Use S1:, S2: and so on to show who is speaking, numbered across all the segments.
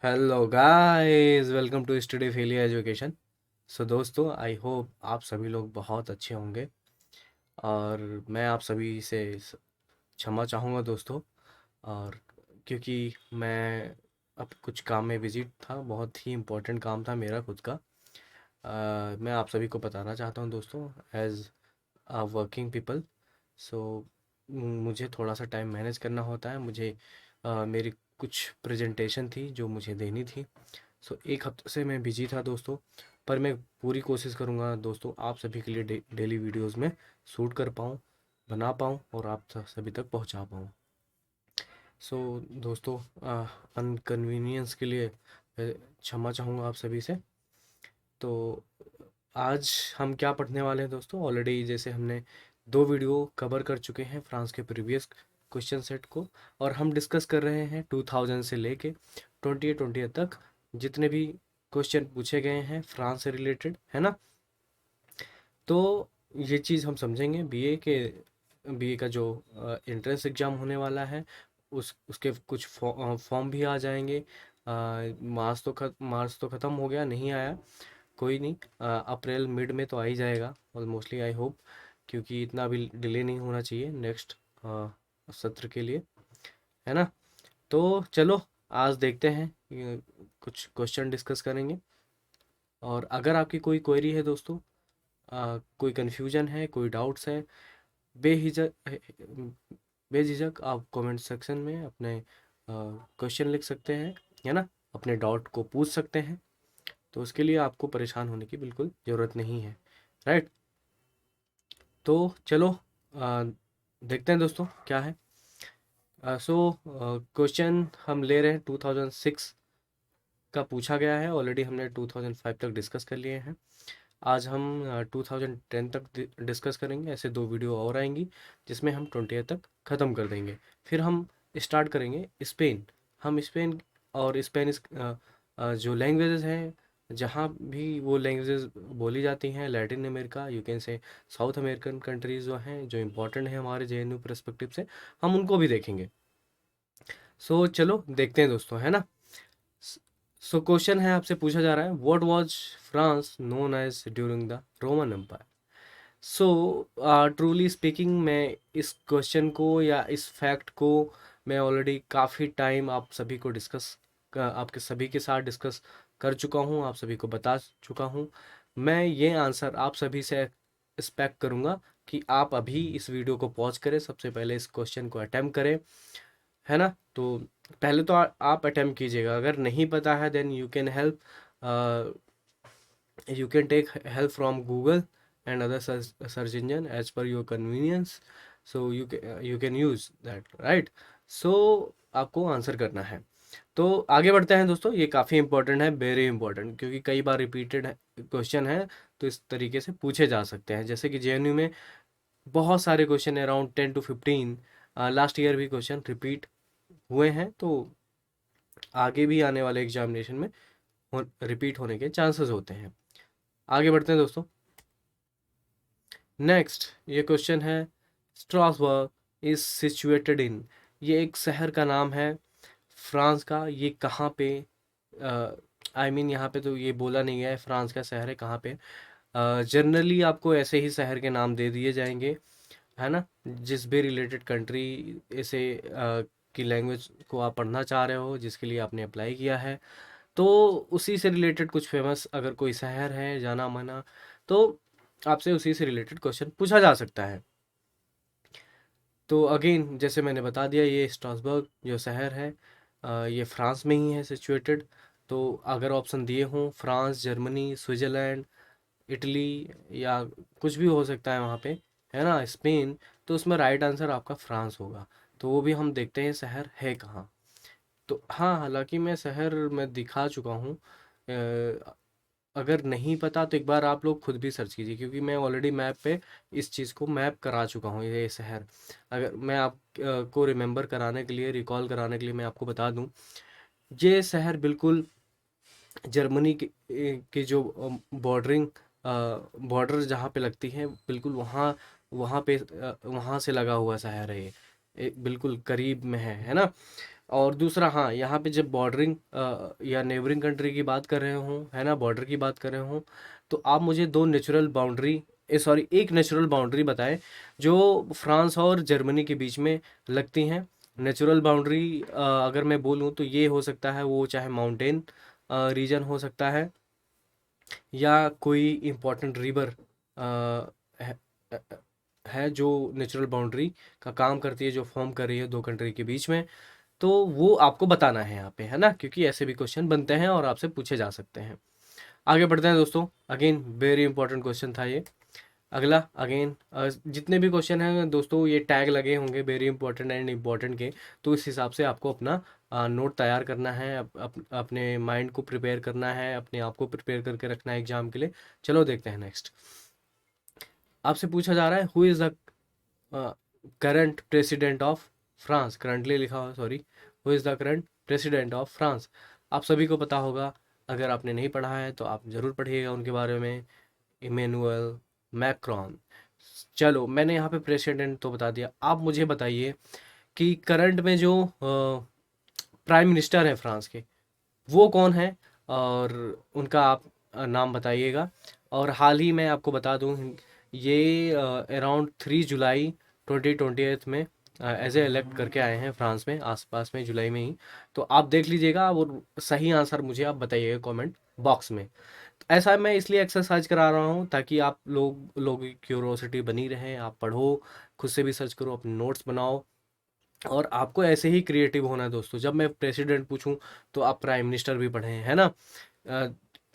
S1: Hello guys, welcome to study failure education. So दोस्तों, I hope आप सभी लोग बहुत अच्छे होंगे। और मैं आप सभी से क्षमा चाहूँगा दोस्तों। और क्योंकि मैं अब कुछ काम में बिजी था, बहुत ही इम्पोर्टेंट काम था मेरा खुद का। मैं आप सभी को बताना चाहता हूँ दोस्तों, एज आ वर्किंग पीपल। सो मुझे थोड़ा सा टाइम मैनेज करना होता है। मुझे मेरी कुछ प्रेजेंटेशन थी जो मुझे देनी थी। सो एक हफ्ते से मैं बिजी था दोस्तों। पर मैं पूरी कोशिश करूँगा दोस्तों, आप सभी के लिए डेली वीडियोस में शूट कर पाऊँ, बना पाऊँ और आप सभी तक पहुँचा पाऊँ। सो दोस्तों, अनकन्वीनियंस के लिए क्षमा चाहूँगा आप सभी से। तो आज हम क्या पढ़ने वाले हैं दोस्तों? ऑलरेडी जैसे हमने दो वीडियो कवर कर चुके हैं फ्रांस के प्रीवियस क्वेश्चन सेट को। और हम डिस्कस कर रहे हैं 2000 से लेके 2020 तक जितने भी क्वेश्चन पूछे गए हैं फ्रांस से रिलेटेड, है ना। तो ये चीज़ हम समझेंगे बीए का जो एंट्रेंस एग्ज़ाम होने वाला है, उस उसके कुछ फॉर्म भी आ जाएंगे। मार्च तो ख़त्म हो गया, नहीं आया, कोई नहीं। अप्रैल मिड में तो आ ही जाएगा ऑलमोस्टली, आई होप, क्योंकि इतना भी डिले नहीं होना चाहिए नेक्स्ट सत्र के लिए, है ना। तो चलो, आज देखते हैं, कुछ क्वेश्चन डिस्कस करेंगे। और अगर आपकी कोई क्वेरी है दोस्तों, कोई कन्फ्यूजन है, कोई डाउट्स है, बेहिचक बेझिझक आप कमेंट सेक्शन में अपने क्वेश्चन लिख सकते हैं, है ना। अपने डाउट को पूछ सकते हैं। तो उसके लिए आपको परेशान होने की बिल्कुल ज़रूरत नहीं है, राइट। तो चलो, अ, देखते हैं दोस्तों क्या है। सो क्वेश्चन हम ले रहे हैं 2006 का पूछा गया है। ऑलरेडी हमने 2005 तक डिस्कस कर लिए हैं। आज हम 2010 तक डिस्कस करेंगे। ऐसे दो वीडियो और आएंगी जिसमें हम 20 तक ख़त्म कर देंगे। फिर हम स्टार्ट करेंगे स्पेन। हम स्पेन और स्पेनिश जो लैंग्वेजेस हैं, जहाँ भी वो लैंग्वेजेस बोली जाती हैं, Latin America, you can say south American countries जो हैं, जो इम्पोर्टेंट हैं हमारे जेएनयू परस्पेक्टिव से, हम उनको भी देखेंगे। सो चलो देखते हैं दोस्तों, है ना। सो क्वेश्चन है, आपसे पूछा जा रहा है, what was France known as during the Roman Empire. So truly speaking, मैं इस क्वेश्चन को या इस फैक्ट को मैं ऑलरेडी काफ़ी टाइम आप सभी को आपके सभी के साथ डिस्कस कर चुका हूँ, आप सभी को बता चुका हूँ। मैं ये आंसर आप सभी से एक्सपेक्ट करूँगा कि आप अभी इस वीडियो को पॉज करें, सबसे पहले इस क्वेश्चन को अटेम्प्ट करें, है ना। तो पहले तो आप अटेम्प्ट कीजिएगा। अगर नहीं पता है then you can take help from Google and other search engine as per your convenience. So you can use that, right. So आपको आंसर करना है। तो आगे बढ़ते हैं दोस्तों। ये काफ़ी इंपॉर्टेंट है, वेरी इंपॉर्टेंट, क्योंकि कई बार रिपीटेड क्वेश्चन है, तो इस तरीके से पूछे जा सकते हैं। जैसे कि जेएनयू में बहुत सारे question, around 10 to 15 last year भी क्वेश्चन रिपीट हुए हैं। तो आगे भी आने वाले एग्जामिनेशन में रिपीट होने के चांसेस होते हैं। आगे बढ़ते हैं दोस्तों। नेक्स्ट ये क्वेश्चन है, स्ट्रासबर्ग इज सिचुएटेड इन। ये एक शहर का नाम है फ्रांस का। ये कहाँ पे, यहाँ पे तो ये बोला नहीं गया है फ्रांस का शहर है कहाँ पे। जनरली आपको ऐसे ही शहर के नाम दे दिए जाएंगे, है ना। जिस भी रिलेटेड कंट्री ऐसे की लैंग्वेज को आप पढ़ना चाह रहे हो, जिसके लिए आपने अप्लाई किया है, तो उसी से रिलेटेड कुछ फेमस अगर कोई शहर है जाना माना, तो आपसे उसी से रिलेटेड क्वेश्चन पूछा जा सकता है। तो अगेन जैसे मैंने बता दिया, ये स्ट्रासबर्ग जो शहर है, ये फ्रांस में ही है सिचुएटेड। तो अगर ऑप्शन दिए हों फ्रांस, जर्मनी, स्विट्ज़रलैंड, इटली, या कुछ भी हो सकता है वहाँ पे, है ना, स्पेन, तो उसमें राइट आंसर आपका फ्रांस होगा। तो वो भी हम देखते हैं शहर है कहाँ। तो हाँ, हालांकि मैं शहर में दिखा चुका हूँ। अगर नहीं पता तो एक बार आप लोग खुद भी सर्च कीजिए, क्योंकि मैं ऑलरेडी मैप पे इस चीज़ को मैप करा चुका हूँ, ये शहर। अगर मैं आप को रिमेंबर कराने के लिए, रिकॉल कराने के लिए मैं आपको बता दूँ, ये शहर बिल्कुल जर्मनी की जो बॉर्डरिंग बॉर्डर जहाँ पे लगती है, बिल्कुल वहाँ वहाँ पे वहाँ से लगा हुआ शहर है ये। बिल्कुल करीब में है ना। और दूसरा, हाँ, यहाँ पे जब बॉर्डरिंग या नेबरिंग कंट्री की बात कर रहे हो, है ना, बॉर्डर की बात कर रहे हो, तो आप मुझे दो नेचुरल बाउंड्री, सॉरी, एक नेचुरल बाउंड्री बताएं जो फ्रांस और जर्मनी के बीच में लगती हैं। नेचुरल बाउंड्री अगर मैं बोलूँ तो ये हो सकता है, वो चाहे माउंटेन रीजन हो सकता है, या कोई इम्पोर्टेंट रिवर है, है जो नेचुरल बाउंड्री का काम करती है, जो फॉर्म कर रही है दो कंट्री के बीच में। तो वो आपको बताना है यहाँ पे, है ना, क्योंकि ऐसे भी क्वेश्चन बनते हैं और आपसे पूछे जा सकते हैं। आगे बढ़ते हैं दोस्तों। अगेन वेरी इंपॉर्टेंट क्वेश्चन था ये। अगला, अगेन जितने भी क्वेश्चन हैं दोस्तों, ये टैग लगे होंगे वेरी इंपॉर्टेंट एंड इम्पॉर्टेंट के, तो इस हिसाब से आपको अपना नोट तैयार करना है, अपने माइंड को प्रिपेयर करना है, अपने आप को प्रिपेयर करके रखना है एग्जाम के लिए। चलो देखते हैं नेक्स्ट। आपसे पूछा जा रहा है, who is the current president of France. Currently लिखा हुआ, sorry, who is the current president of France. आप सभी को पता होगा, अगर आपने नहीं पढ़ा है तो आप ज़रूर पढ़िएगा उनके बारे में, इमेनुअल मैक्रॉन। चलो, मैंने यहाँ पे प्रेसिडेंट तो बता दिया, आप मुझे बताइए कि करंट में जो प्राइम मिनिस्टर हैं फ्रांस के, वो कौन है, और उनका आप नाम बताइएगा। और हाल ही में आपको बता दूं, ये अराउंड 3 जुलाई 2020 में एज ए इलेक्ट करके आए हैं फ्रांस में, आसपास में, जुलाई में ही। तो आप देख लीजिएगा और सही आंसर मुझे आप बताइएगा कमेंट बॉक्स में। ऐसा मैं इसलिए एक्सरसाइज करा रहा हूँ ताकि आप लोगों की क्यूरोसिटी बनी रहे, आप पढ़ो, खुद से भी सर्च करो, अपने नोट्स बनाओ, और आपको ऐसे ही क्रिएटिव होना है दोस्तों। जब मैं प्रेसिडेंट पूछूं तो आप प्राइम मिनिस्टर भी पढ़ें, है ना,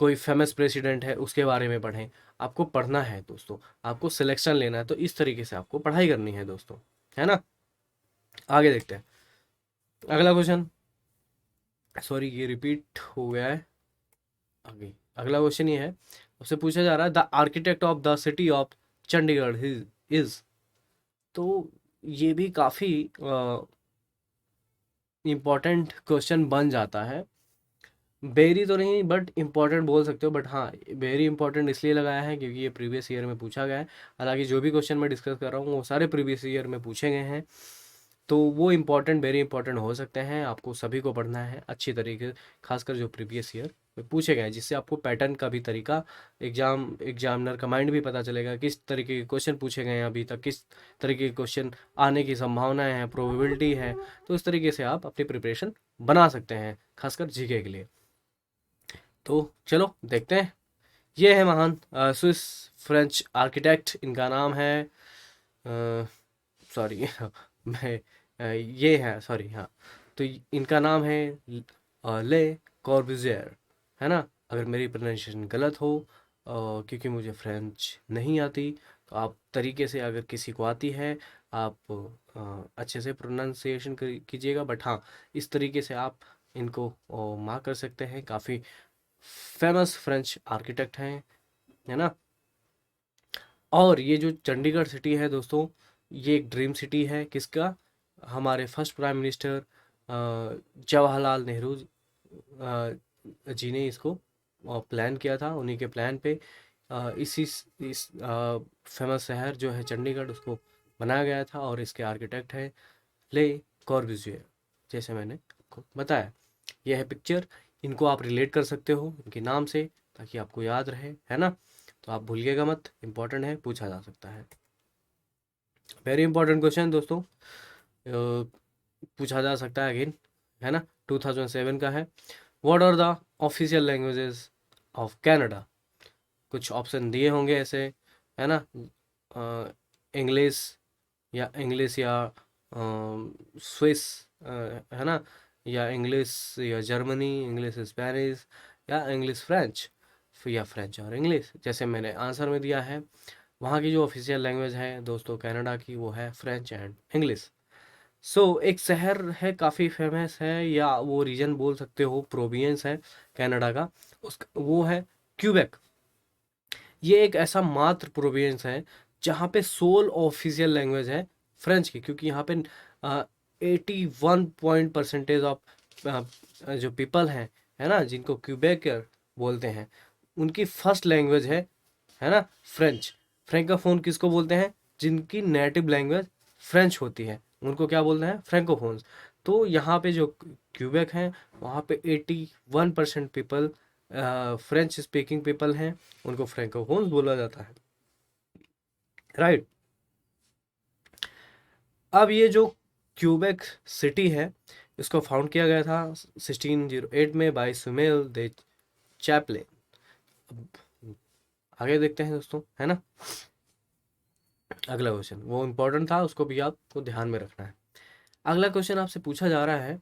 S1: कोई फेमस प्रेसिडेंट है उसके बारे में पढ़ें। आपको पढ़ना है दोस्तों, आपको सिलेक्शन लेना है, तो इस तरीके से आपको पढ़ाई करनी है दोस्तों, है ना। आगे देखते हैं अगला क्वेश्चन। सॉरी, ये रिपीट हो गया है। आगे अगला क्वेश्चन ये है, उससे पूछा जा रहा है, the architect of the city of Chandigarh is. तो ये भी काफ़ी इम्पोर्टेंट क्वेश्चन बन जाता है। वेरी तो नहीं, बट इम्पोर्टेंट बोल सकते हो, बट हाँ, वेरी इंपॉर्टेंट इसलिए लगाया है क्योंकि ये प्रीवियस ईयर में पूछा गया है। हालांकि जो भी क्वेश्चन मैं डिस्कस कर रहा हूँ वो सारे प्रीवियस ईयर में पूछे गए हैं, तो वो इम्पोर्टेंट, वेरी इंपॉर्टेंट हो सकते हैं। आपको सभी को पढ़ना है अच्छी तरीके से, खासकर जो प्रीवियस ईयर में पूछे गए हैं, जिससे आपको पैटर्न का भी तरीका, एग्जामिनर का माइंड भी पता चलेगा, किस तरीके के क्वेश्चन पूछे गए हैं अभी तक, किस तरीके के क्वेश्चन आने की संभावनाएं हैं, प्रोबेबिलिटी है। तो इस तरीके से आप अपनी प्रिपरेशन बना सकते हैं, खासकर जीके के लिए। तो चलो देखते हैं। ये है महान स्विस फ्रेंच आर्किटेक्ट, इनका नाम है, सॉरी मैं ये है, सॉरी, हाँ, तो इनका नाम है ले कॉर्ब्यूजियर, है ना। अगर मेरी प्रोनाउंसिएशन गलत हो, क्योंकि मुझे फ्रेंच नहीं आती, तो आप तरीके से, अगर किसी को आती है, आप अच्छे से प्रोनाउंसिएशन कीजिएगा, बट हाँ, इस तरीके से आप इनको मार्क कर सकते हैं। काफ़ी फेमस फ्रेंच आर्किटेक्ट हैं, है ना। और ये जो चंडीगढ़ सिटी है दोस्तों, ये एक ड्रीम सिटी है किसका, हमारे first prime minister Jawaharlal Nehru ji ने इसको प्लान किया था। उन्हीं के प्लान पे इसी इस फेमस शहर जो है चंडीगढ़, उसको बनाया गया था, और इसके आर्किटेक्ट है ले कॉर्ब्यूजियर, जैसे मैंने आपको बताया। यह है पिक्चर, इनको आप रिलेट कर सकते हो इनके नाम से, ताकि आपको याद रहे, है ना। तो आप भूलिएगा मत, इंपॉर्टेंट है, पूछा जा सकता है। वेरी इंपॉर्टेंट क्वेश्चन दोस्तों, पूछा जा सकता है अगेन, है ना। 2007 का है। What are the official languages of Canada. कुछ ऑप्शन दिए होंगे ऐसे, है ना, इंग्लिश, या स्विस, है ना, या इंग्लिश या जर्मनी, इंग्लिश स्पेनिश, या इंग्लिश फ्रेंच, या फ्रेंच और इंग्लिश। जैसे मैंने आंसर में दिया है, वहाँ की जो ऑफिशियल लैंग्वेज है दोस्तों कनाडा की, वो है फ्रेंच एंड इंग्लिश। सो एक शहर है काफ़ी फेमस है, या वो रीजन बोल सकते हो, प्रोविंस है कनाडा का, उस वो है क्यूबेक। ये एक ऐसा मात्र प्रोविंस है जहाँ पे सोल ऑफिशियल लैंग्वेज है फ्रेंच की, क्योंकि यहाँ पे 81% ऑफ जो पीपल हैं, है ना, जिनको क्यूबेकर बोलते हैं, उनकी फर्स्ट लैंग्वेज है ना, फ्रेंच। फ्रैंकोफोन किसको बोलते हैं, जिनकी नेटिव लैंग्वेज फ्रेंच होती है, उनको क्या बोलते हैं, फ्रैंकोफोन्स। तो यहाँ पे जो क्यूबेक है वहाँ पे 81% पीपल फ्रेंच स्पीकिंग पीपल हैं, उनको फ्रैंकोफोन्स बोला जाता है, राइट। अब ये जो क्यूबेक सिटी है इसको फाउंड किया गया था 1608 में बाय सुमेल दे चैपलिन। अब आगे देखते हैं दोस्तों, है ना। अगला क्वेश्चन वो इम्पोर्टेंट था, उसको भी आपको ध्यान में रखना है। अगला क्वेश्चन आपसे पूछा जा रहा है,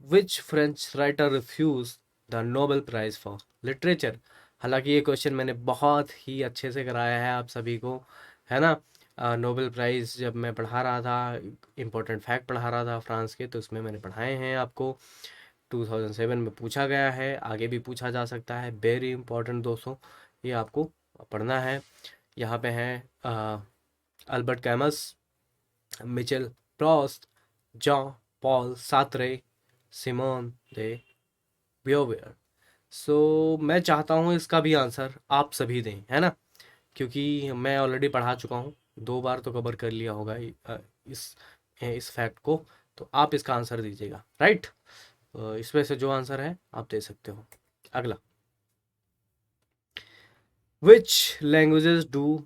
S1: which French writer refuse the Nobel prize for literature. हालांकि ये क्वेश्चन मैंने बहुत ही अच्छे से कराया है आप सभी को, है ना। नोबेल प्राइज़ जब मैं पढ़ा रहा था, इम्पोर्टेंट फैक्ट पढ़ा रहा था फ्रांस के, तो उसमें मैंने पढ़ाए हैं आपको। 2007 में पूछा गया है, आगे भी पूछा जा सकता है। वेरी इंपॉर्टेंट दोस्तों, ये आपको पढ़ना है। यहाँ पे हैं Albert Camus, Michel Proust, Jean Paul Sartre, Simone de Beauvoir. So मैं चाहता हूँ इसका भी आंसर आप सभी दें, है ना, क्योंकि मैं ऑलरेडी पढ़ा चुका हूँ, 2 बार तो कवर कर लिया होगा इस फैक्ट को। तो आप इसका आंसर दीजिएगा, राइट। इसमें से जो आंसर है आप दे सकते हो। अगला, which languages do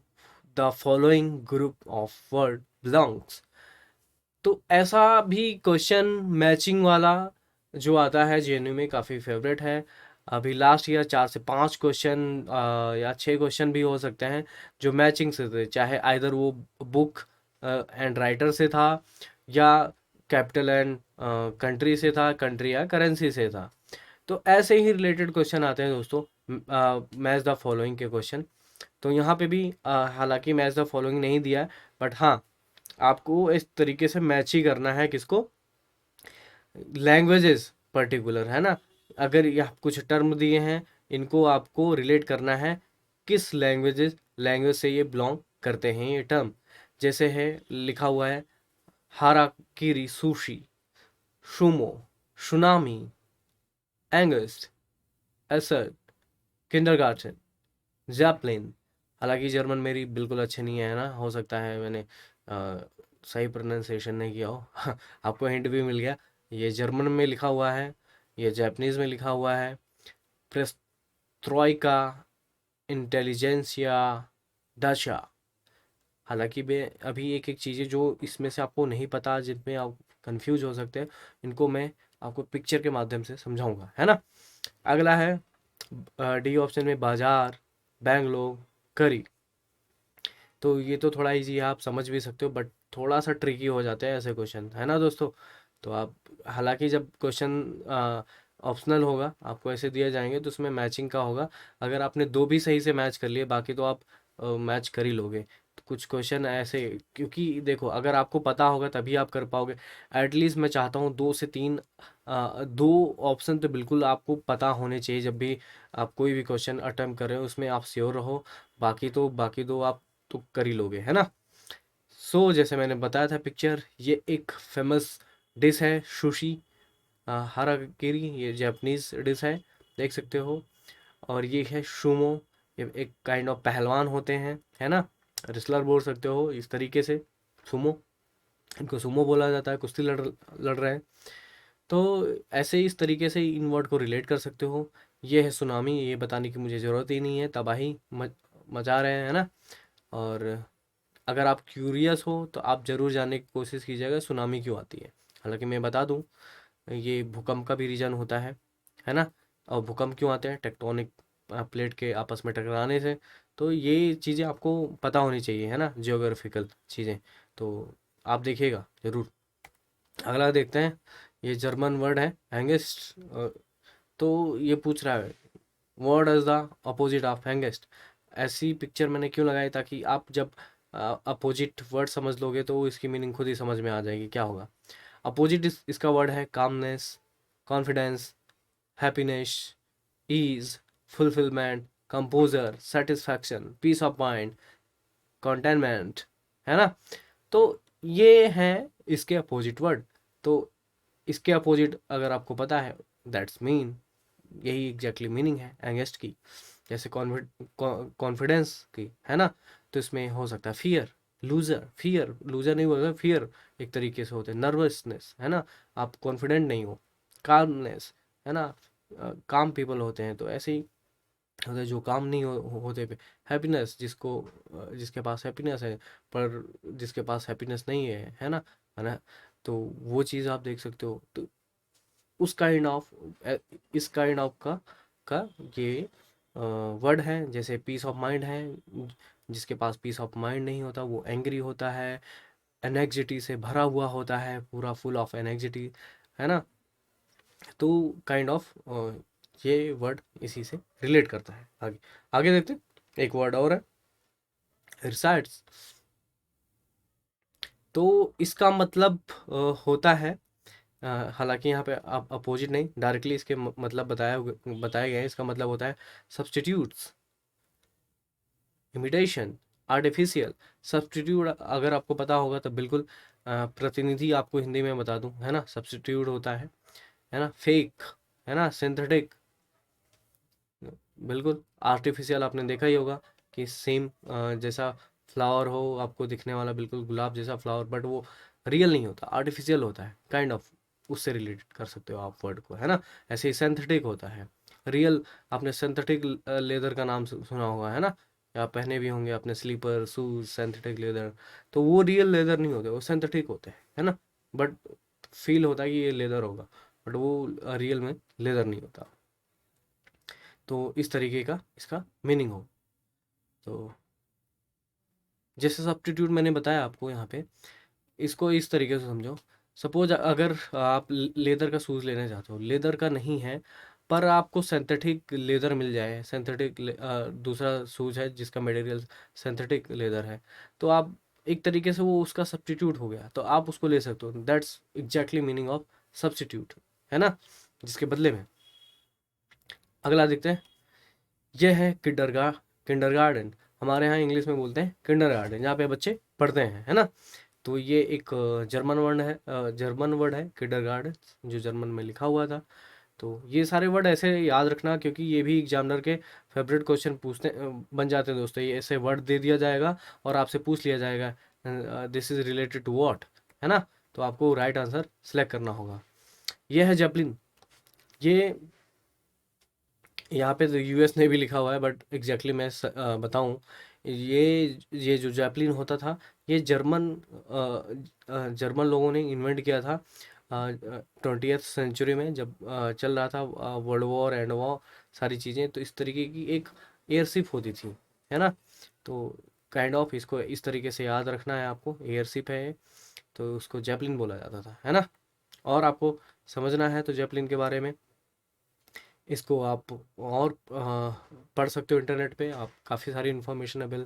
S1: the following group of word belongs. तो ऐसा भी क्वेश्चन मैचिंग वाला जो आता है जेएनयू में काफ़ी फेवरेट है। अभी लास्ट ईयर 4 से 5 क्वेश्चन या 6 क्वेश्चन भी हो सकते हैं जो मैचिंग से थे, चाहे आइदर वो बुक एंड राइटर से था, या कैपिटल एंड कंट्री से था, कंट्री या करेंसी से था। तो ऐसे ही रिलेटेड क्वेश्चन आते हैं दोस्तों, मैच द फॉलोइंग के क्वेश्चन। तो यहाँ पे भी हालांकि मैच द फॉलोइंग नहीं दिया है, बट हाँ आपको इस तरीके से मैच ही करना है किसको, लैंग्वेजेस पर्टिकुलर, है ना। अगर यह कुछ टर्म दिए हैं, इनको आपको रिलेट करना है किस लैंग्वेज से ये बिलोंग करते हैं ये टर्म। जैसे है लिखा हुआ है harakiri sushi, sumo, tsunami, angst, एसर्ट, किंडरगार्टन, जैपलिन। हालांकि जर्मन मेरी बिल्कुल अच्छी नहीं है ना, हो सकता है मैंने सही प्रोनाउंसिएशन नहीं किया हो। आपको हिंट भी मिल गया, ये जर्मन में लिखा हुआ है, ये जापानीज में लिखा हुआ है। प्रेस्ट्रोइका, इंटेलिजेंसिया, दाशा। हालांकि मैं अभी एक एक चीज़ें जो इसमें से आपको नहीं पता, जिनमें आप कंफ्यूज हो सकते हैं, इनको मैं आपको पिक्चर के माध्यम से समझाऊंगा, है ना। अगला है डी ऑप्शन में बाजार, बैंगलोर, करी। तो ये तो थोड़ा इजी है, आप समझ भी सकते हो, बट थोड़ा सा ट्रिकी हो जाते हैं ऐसे क्वेश्चन, है ना दोस्तों। तो आप, हालांकि जब क्वेश्चन ऑप्शनल होगा आपको ऐसे दिए जाएंगे तो उसमें मैचिंग का होगा। अगर आपने दो भी सही से मैच कर लिए, बाकी तो आप मैच कर ही लोगे। तो कुछ क्वेश्चन ऐसे, क्योंकि देखो अगर आपको पता होगा तभी आप कर पाओगे। एटलीस्ट मैं चाहता हूँ 2 से 3, 2 ऑप्शन तो बिल्कुल आपको पता होने चाहिए जब भी आप कोई भी क्वेश्चन अटेम्प्ट कर रहे हो, उसमें आप श्योर रहो। बाकी दो आप तो कर ही लोगे, है ना। सो जैसे मैंने बताया था पिक्चर, ये एक फेमस डिश है सुशी, हाराकीरी, ये जापानीज डिश है, देख सकते हो। और ये है सुमो, ये एक काइंड ऑफ पहलवान होते हैं, है ना, रेसलर बोल सकते हो इस तरीके से। सुमो, इनको सुमो बोला जाता है, कुश्ती लड़ रहे हैं। तो ऐसे ही इस तरीके से इन वर्ड को रिलेट कर सकते हो। ये है सुनामी, ये बताने की मुझे ज़रूरत ही नहीं है, तबाही मचा रहे हैं, है ना। और अगर आप क्यूरियस हो तो आप ज़रूर जानने की कोशिश कीजिएगा सुनामी क्यों आती है। हालांकि मैं बता दूं, ये भूकंप का भी रीजन होता है ना। और भूकंप क्यों आते हैं, टेक्टोनिक प्लेट के आपस में टकराने से। तो ये चीज़ें आपको पता होनी चाहिए, है ना, जियोग्राफिकल चीज़ें। तो आप देखिएगा ज़रूर। अगला देखते हैं, ये जर्मन वर्ड है हैंगेस्ट। तो ये पूछ रहा है, word is the opposite of angst. ऐसी पिक्चर मैंने क्यों लगाई, ताकि आप जब अपोजिट वर्ड समझ लोगे तो इसकी मीनिंग खुद ही समझ में आ जाएगी क्या होगा। अपोजिट इसका वर्ड है calmness, confidence, happiness, ease, fulfilment, composure, satisfaction, peace of mind, contentment, है ना। तो ये है इसके अपोजिट वर्ड। तो इसके अपोजिट अगर आपको पता है, दैट्स मीन यही एग्जैक्टली मीनिंग है एंगेस्ट की। जैसे कॉन्फिडेंस की, है ना, तो इसमें हो सकता है फियर, लूजर, फियर, लूजर नहीं बोलते, फियर एक तरीके से होते हैं, नर्वसनेस है ना, आप कॉन्फिडेंट नहीं हो, कामनेस है ना, काम पीपल होते हैं, तो ऐसे ही होते हैं जो काम नहीं होते पे, हैप्पीनेस, जिसके पास हैप्पीनेस है, पर जिसके पास हैप्पीनेस नहीं है ना, तो वो चीज़ आप देख सकते हो। तो उस काइंड ऑफ, इस काइंड ऑफ का ये वर्ड है। जैसे पीस ऑफ माइंड है, जिसके पास पीस ऑफ माइंड नहीं होता वो एंग्री होता है, एनेक्सिटी से भरा हुआ होता है, पूरा फुल ऑफ एनेक्सिटी, है ना। तो काइंड ऑफ ये वर्ड इसी से रिलेट करता है। आगे आगे देखते हैं, एक वर्ड और है, रिसाइड्स। तो इसका मतलब होता है, हालांकि यहाँ पे आप अपोजिट नहीं, डायरेक्टली इसके मतलब बताया गया है। इसका मतलब होता है सब्स्टिट्यूट्स, इमिटेशन, आर्टिफिशियल। सब्स्टिट्यूट अगर आपको पता होगा तो बिल्कुल प्रतिनिधि आपको हिंदी में बता दूं, है ना, सब्स्टिट्यूट होता है ना, फेक, है ना, सिंथेटिक, बिल्कुल आर्टिफिशियल। आपने देखा ही होगा कि सेम जैसा फ्लावर हो आपको दिखने वाला, बिल्कुल गुलाब जैसा फ्लावर, बट वो रियल नहीं होता, आर्टिफिशियल होता है, काइंड ऑफ उससे रिलेटेड कर सकते हो आप वर्ड को, है ना। ऐसे ही सिंथेटिक होता है, रियल। आपने सिंथेटिक लेदर का नाम सुना होगा, है ना, या पहने भी होंगे आपने स्लीपर शूज सिंथेटिक लेदर। तो वो रियल लेदर नहीं होते, वो सिंथेटिक होते हैं, है ना। बट फील होता है कि ये लेदर होगा, बट वो रियल में लेदर नहीं होता। तो इस तरीके का इसका मीनिंग हो। तो जैसे सब्स्टिट्यूट मैंने बताया आपको यहाँ पे, इसको इस तरीके से समझो। सपोज अगर आप लेदर का शूज़ लेने जाते हो, लेदर का नहीं है, पर आपको सिंथेटिक लेदर मिल जाए, सिंथेटिक दूसरा शूज़ है जिसका मटेरियल सिंथेटिक लेदर है, तो आप एक तरीके से वो उसका सब्स्टिट्यूट हो गया, तो आप उसको ले सकते हो। That's exactly meaning of substitute, है ना, जिसके बदले में। अगला देखते हैं, ये है किंडरगार्टन। हमारे यहाँ इंग्लिश में बोलते हैं किंडरगार्टन, जहाँ पे बच्चे पढ़ते हैं, है ना। तो ये एक जर्मन वर्ड है किंडरगार्टन, जो जर्मन में लिखा हुआ था। तो ये सारे वर्ड ऐसे याद रखना, क्योंकि ये भी एग्जामिनर के फेवरेट क्वेश्चन बन जाते हैं दोस्तों। ये ऐसे वर्ड दे दिया जाएगा और आपसे पूछ लिया जाएगा this is related to what, है ना। तो आपको राइट आंसर सेलेक्ट करना होगा। ये है जेपलिन। ये यहाँ पे तो यूएस ने भी लिखा हुआ है, बट एग्जैक्टली मैं बताऊँ, ये जो जैपलिन होता था, ये जर्मन लोगों ने इन्वेंट किया था 20th सेंचुरी में, जब चल रहा था वर्ल्ड वॉर एंड वॉर सारी चीज़ें। तो इस तरीके की एक एयरशिप होती थी, है ना। तो काइंड ऑफ इसको इस तरीके से याद रखना है आपको, एयरशिप है ये, तो उसको जैपलिन बोला जाता था, है ना। और आपको समझना है तो जैपलिन के बारे में, इसको आप और पढ़ सकते हो इंटरनेट पे, आप काफ़ी सारी इन्फॉर्मेशन अवेल।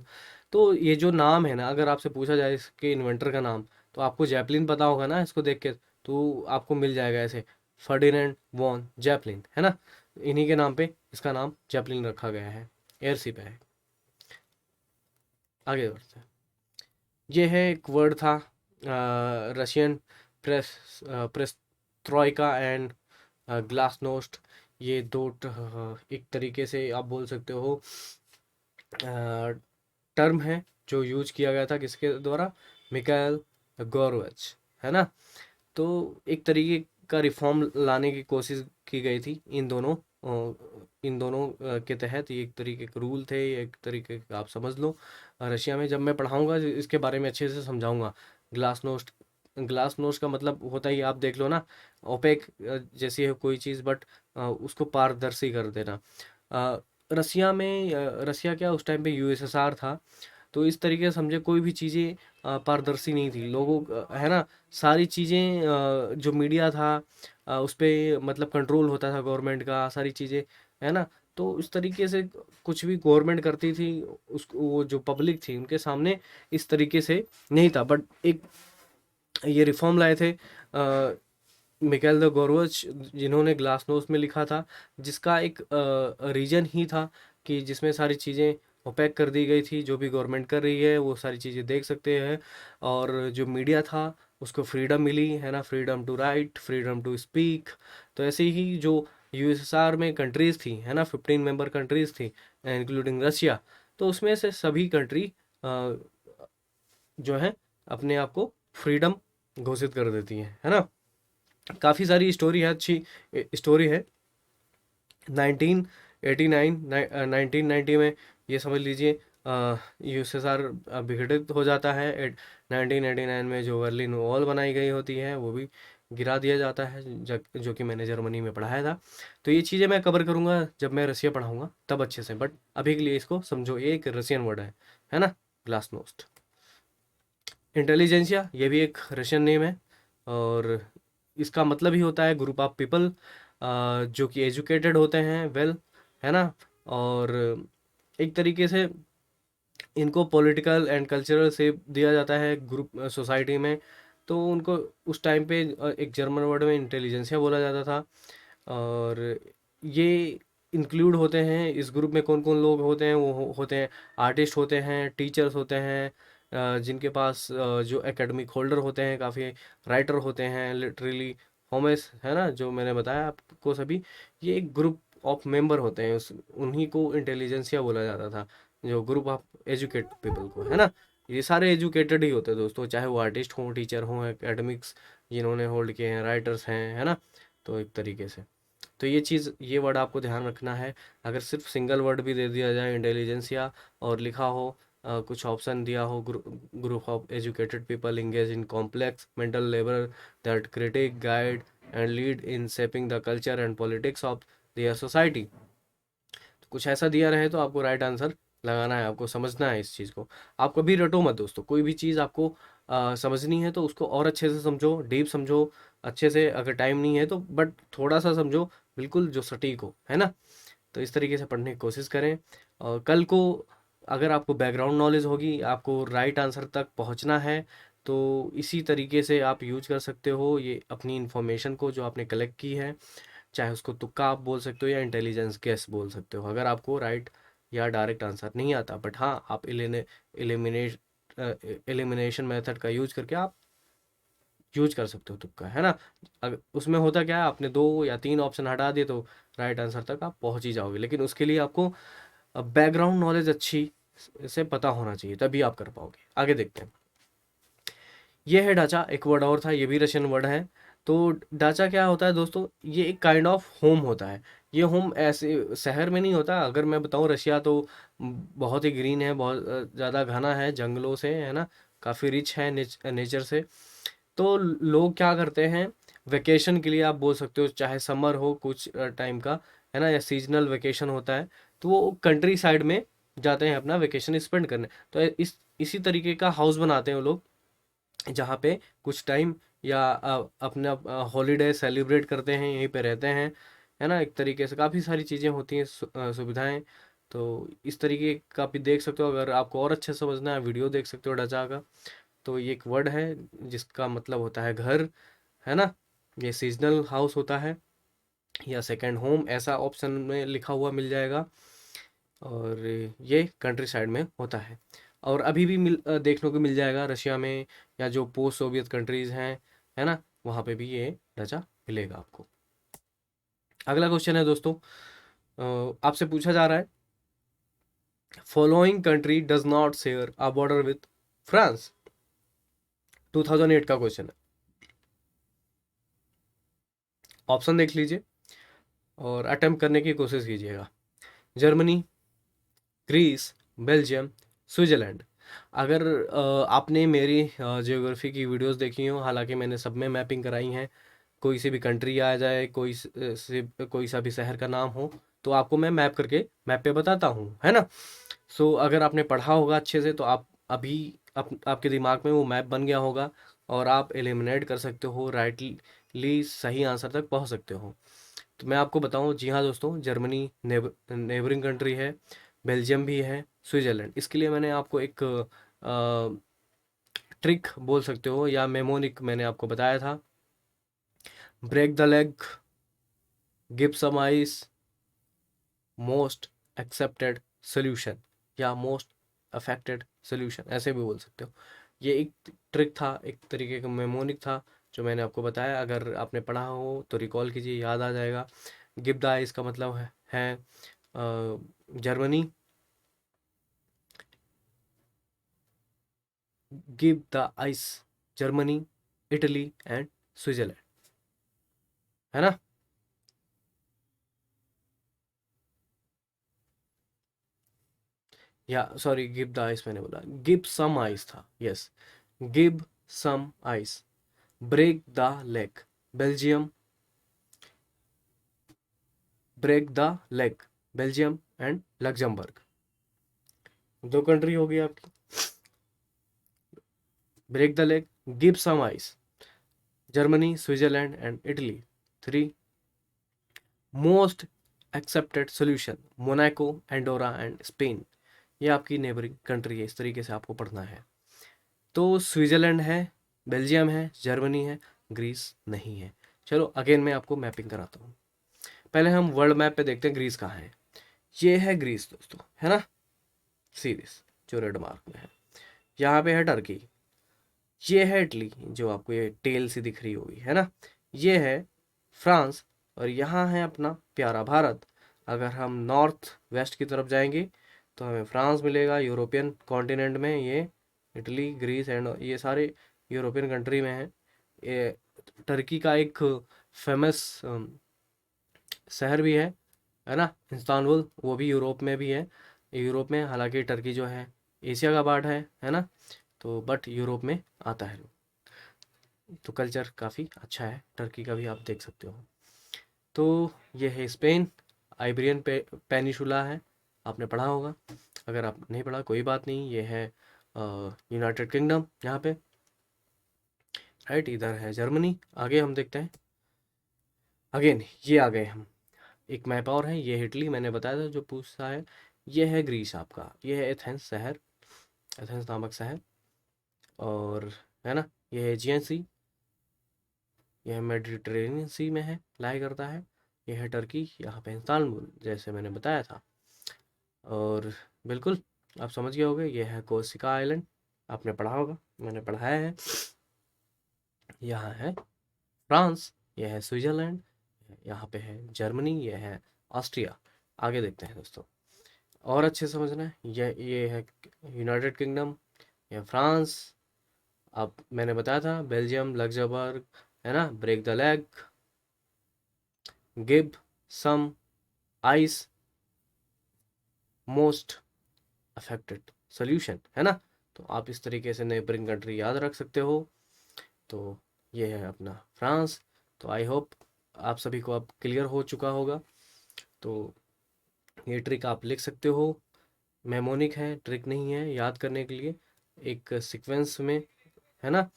S1: तो ये जो नाम है ना, अगर आपसे पूछा जाए इसके इन्वेंटर का नाम, तो आपको जैपलिन पता होगा ना इसको देख के, तो आपको मिल जाएगा ऐसे, फर्डिनेंड वॉन जैपलिन, है ना। इन्हीं के नाम पे इसका नाम जैपलिन रखा गया है, एयरशिप है। आगे बढ़ते हैं। ये है एक वर्ड था, रशियन प्रेस प्रेस्ट्रॉइका एंड ग्लासनोस्ट। ये दो एक तरीके से आप बोल सकते हो टर्म है, जो यूज किया गया था किसके द्वारा, मिकाइल गोरवेच, है ना। तो एक तरीके का रिफॉर्म लाने की कोशिश की गई थी इन दोनों के तहत। ये एक तरीके के रूल थे, ये एक तरीके का आप समझ लो। रशिया में जब मैं पढ़ाऊंगा इसके बारे में अच्छे से समझाऊंगा। ग्लासनोस्ट, ग्लासनोस्ट का मतलब होता ही आप देख लो ना, ओपेक जैसी है कोई चीज़, बट उसको पारदर्शी कर देना। रसिया में रसिया क्या उस टाइम पे यूएसएसआर था, तो इस तरीके से समझे कोई भी चीज़ें पारदर्शी नहीं थी लोगों है ना। सारी चीज़ें जो मीडिया था उस पे मतलब कंट्रोल होता था गवर्नमेंट का, सारी चीज़ें, है ना। तो इस तरीके से कुछ भी गवर्नमेंट करती थी, उस वो जो पब्लिक थी उनके सामने इस तरीके से नहीं था। बट एक ये रिफॉर्म लाए थे मिकाइल द गोरवच, जिन्होंने ग्लासनोस्ट में लिखा था, जिसका एक रीजन ही था कि जिसमें सारी चीज़ें ओपैक कर दी गई थी, जो भी गवर्नमेंट कर रही है वो सारी चीज़ें देख सकते हैं। और जो मीडिया था उसको फ्रीडम मिली, है ना, freedom to write, freedom to speak. तो ऐसे ही जो यूएसएसआर में कंट्रीज़ थी, है ना, 15 मेंबर कंट्रीज़ थी इंक्लूडिंग रशिया, तो उसमें से सभी कंट्री जो है अपने आप को फ्रीडम घोषित कर देती है ना। काफ़ी सारी स्टोरी है, अच्छी स्टोरी है। 1989 1990 में ये समझ लीजिए यूएसएसआर विघटित हो जाता है। 1989 में जो बर्लिन वॉल बनाई गई होती है वो भी गिरा दिया जाता है, जो कि मैंने जर्मनी में पढ़ाया था। तो ये चीज़ें मैं कवर करूँगा जब मैं रसिया पढ़ाऊँगा तब अच्छे से, बट अभी के लिए इसको समझो, ये एक रशियन वर्ड है ना, ग्लासनोस्ट। इंटेलिजेंसिया ये भी एक रशियन नेम है, और इसका मतलब ही होता है ग्रुप ऑफ पीपल जो कि एजुकेटेड होते हैं वेल, है ना। और एक तरीके से इनको पॉलिटिकल एंड कल्चरल शेप दिया जाता है ग्रुप सोसाइटी में। तो उनको उस टाइम पे एक जर्मन वर्ड में इंटेलिजेंसिया बोला जाता था। और ये इंक्लूड होते हैं इस ग्रुप में, कौन कौन लोग होते हैं, वो होते हैं आर्टिस्ट होते हैं, टीचर्स होते हैं, जिनके पास जो एकेडमिक होल्डर होते हैं, काफ़ी राइटर होते हैं, लिटरली होमेस, है ना, जो मैंने बताया आपको सभी। ये एक ग्रुप ऑफ मेंबर होते हैं, उस उन्हीं को इंटेलिजेंसिया बोला जाता था, जो ग्रुप ऑफ एजुकेट पीपल को, है ना। ये सारे एजुकेटेड ही होते हैं दोस्तों, चाहे वो आर्टिस्ट हों, टीचर हों, एकेडमिक्स जिन्होंने होल्ड किए हैं, राइटर्स हैं, है ना। तो एक तरीके से तो ये चीज़, ये वर्ड आपको ध्यान रखना है। अगर सिर्फ सिंगल वर्ड भी दे दिया जाए इंटेलिजेंसिया और लिखा हो कुछ ऑप्शन दिया हो, group of educated people engage in complex mental labour that critic guide and lead in shaping the culture and politics of their society, कुछ ऐसा दिया रहे तो आपको राइट आंसर लगाना है, आपको समझना है इस चीज़ को। आप कभी रटो मत दोस्तों, कोई भी चीज़ आपको समझनी है तो उसको और अच्छे से समझो, डीप समझो अच्छे से। अगर टाइम नहीं है तो बट थोड़ा सा समझो, बिल्कुल जो सटीक हो, है ना। तो इस तरीके से पढ़ने की कोशिश करें। और कल को अगर आपको बैकग्राउंड नॉलेज होगी, आपको राइट आंसर तक पहुंचना है, तो इसी तरीके से आप यूज कर सकते हो ये अपनी इंफॉर्मेशन को जो आपने कलेक्ट की है। चाहे उसको तुक्का आप बोल सकते हो या इंटेलिजेंस गेस बोल सकते हो, अगर आपको राइट या डायरेक्ट आंसर नहीं आता। बट हाँ, आप एलिमिनेट एलिमिनेशन मेथड का यूज करके आप यूज कर सकते हो तुक्का, है ना। अगर उसमें होता क्या है, आपने 2 या 3 ऑप्शन हटा दिए तो राइट आंसर तक आप पहुंच ही जाओगे, लेकिन उसके लिए आपको बैकग्राउंड नॉलेज अच्छी से पता होना चाहिए, तभी आप कर पाओगे। आगे देखते हैं। ये है ढांचा, एक वर्ड और था, ये भी रशियन वर्ड है। तो ढांचा क्या होता है दोस्तों, ये एक काइंड ऑफ होम होता है। ये होम ऐसे शहर में नहीं होता। अगर मैं बताऊं रशिया तो बहुत ही ग्रीन है, बहुत ज़्यादा घना है जंगलों से, है ना, काफ़ी रिच है नेचर से। तो लोग क्या करते हैं, वेकेशन के लिए आप बोल सकते हो, चाहे समर हो कुछ टाइम का, है ना, या सीजनल वेकेशन होता है, तो वो कंट्री साइड में जाते हैं अपना वेकेशन स्पेंड करने। तो इसी तरीके का हाउस बनाते हैं वो लोग, जहाँ पे कुछ टाइम या अपना हॉलीडे सेलिब्रेट करते हैं, यहीं पे रहते हैं, है ना। एक तरीके से काफ़ी सारी चीज़ें होती हैं, सुविधाएं। तो इस तरीके का भी देख सकते हो। अगर आपको और अच्छे से समझना है, वीडियो देख सकते हो डचा का। तो ये एक वर्ड है जिसका मतलब होता है घर, है ना। ये सीजनल हाउस होता है या सेकंड होम, ऐसा ऑप्शन में लिखा हुआ मिल जाएगा। और ये कंट्री साइड में होता है। और अभी भी देखने को मिल जाएगा रशिया में, या जो पोस्ट सोवियत कंट्रीज हैं, है ना, वहाँ पे भी ये ढांचा मिलेगा आपको। अगला क्वेश्चन है दोस्तों, आपसे पूछा जा रहा है, following country does not share a border with France. 2008 का क्वेश्चन है। ऑप्शन देख लीजिए और अटेम्प्ट करने की कोशिश कीजिएगा। Germany, Greece, Belgium, Switzerland. अगर आपने मेरी जियोग्राफी की वीडियोस देखी हो, हालांकि मैंने सब में मैपिंग कराई हैं, कोई सी भी कंट्री आ जाए, कोई सा भी शहर का नाम हो, तो आपको मैं मैप करके मैप पे बताता हूँ, है ना। सो अगर आपने पढ़ा होगा अच्छे से तो आप अभी आपके दिमाग में वो मैप बन गया होगा, और आप एलिमिनेट कर सकते हो, राइटली सही आंसर तक पहुँच सकते हो। तो मैं आपको बताऊं, जी हाँ दोस्तों, जर्मनी नेबरिंग कंट्री है, बेल्जियम भी है, स्विट्जरलैंड। इसके लिए मैंने आपको एक ट्रिक बोल सकते हो या मेमोनिक मैंने आपको बताया था, break the leg, give some ice, most accepted solution, या मोस्ट अफेक्टेड सोल्यूशन, ऐसे भी बोल सकते हो। ये एक ट्रिक था, एक तरीके का मेमोनिक था जो मैंने आपको बताया। अगर आपने पढ़ा हो तो रिकॉल कीजिए, याद आ जाएगा। गिव द आइस का मतलब है Germany, give the ice, Germany, Italy and Switzerland, है ना। या सॉरी, गिव द आइस मैंने बोला, गिव सम आइस था, yes, give some ice. Break the leg, Belgium, break the leg, Belgium and Luxembourg. दो कंट्री होगी आपकी। Break the leg, give some ice, Germany, Switzerland and Italy. Three, most accepted solution, Monaco, Andorra and Spain. ये आपकी neighbouring country है, इस तरीके से आपको पढ़ना है। तो स्विट्जरलैंड है, बेल्जियम है, जर्मनी है, ग्रीस नहीं है। चलो अगेन मैं आपको मैपिंग कराता हूँ। पहले हम वर्ल्ड मैप पे देखते हैं ग्रीस कहाँ है। ये है ग्रीस दोस्तों, है ना, सी दिस जो रेड मार्क में है। यहाँ पे है टर्की, ये है इटली जो आपको ये टेल सी दिख रही होगी, है ना, ये है फ्रांस, और यहाँ है अपना प्यारा भारत। अगर हम नॉर्थ वेस्ट की तरफ जाएंगे तो हमें फ्रांस मिलेगा, यूरोपियन कॉन्टिनेंट में ये इटली, ग्रीस एंड ये सारे यूरोपियन कंट्री में है। ये टर्की का एक फेमस शहर भी है ना, इस्तांबुल, वो भी यूरोप में भी है। यूरोप में, हालांकि टर्की जो है एशिया का पार्ट है ना, तो बट यूरोप में आता है। तो कल्चर काफ़ी अच्छा है टर्की का भी, आप देख सकते हो। तो ये है स्पेन, आइबेरियन पेनिशुला है, आपने पढ़ा होगा। अगर आप नहीं पढ़ा कोई बात नहीं, ये है यूनाइटेड किंगडम यहाँ पे, राइट। इधर है जर्मनी। आगे हम देखते हैं, अगेन ये आ गए हम, एक मैप और है, ये इटली मैंने बताया था जो पूछता है। ये है ग्रीस आपका, ये है एथेंस शहर, एथेंस नामक शहर, और है ना, ये है एजियन सी, यह मेडिटेरेनियन सी में है, लाई करता है। यह है टर्की, यहाँ पे इस्तांबुल जैसे मैंने बताया था। और बिल्कुल आप समझ गए होंगे, यह है कोर्सिका आइलैंड, आपने पढ़ा होगा, मैंने पढ़ाया है। यहाँ है फ्रांस, यह है स्विट्जरलैंड, यहाँ पे है जर्मनी, यह है ऑस्ट्रिया। आगे देखते हैं दोस्तों, और अच्छे से समझना है। ये है यूनाइटेड किंगडम, यह फ्रांस, अब मैंने बताया था बेल्जियम, लग्जमबर्ग, है ना, break the leg, give some ice, most affected solution, है ना। तो आप इस तरीके से नेबरिंग कंट्री याद रख सकते हो। तो ये है अपना फ्रांस। तो आई होप आप सभी को अब क्लियर हो चुका होगा। तो ये ट्रिक आप लिख सकते हो, मेमोनिक है, ट्रिक नहीं है याद करने के लिए, एक सीक्वेंस में, है ना।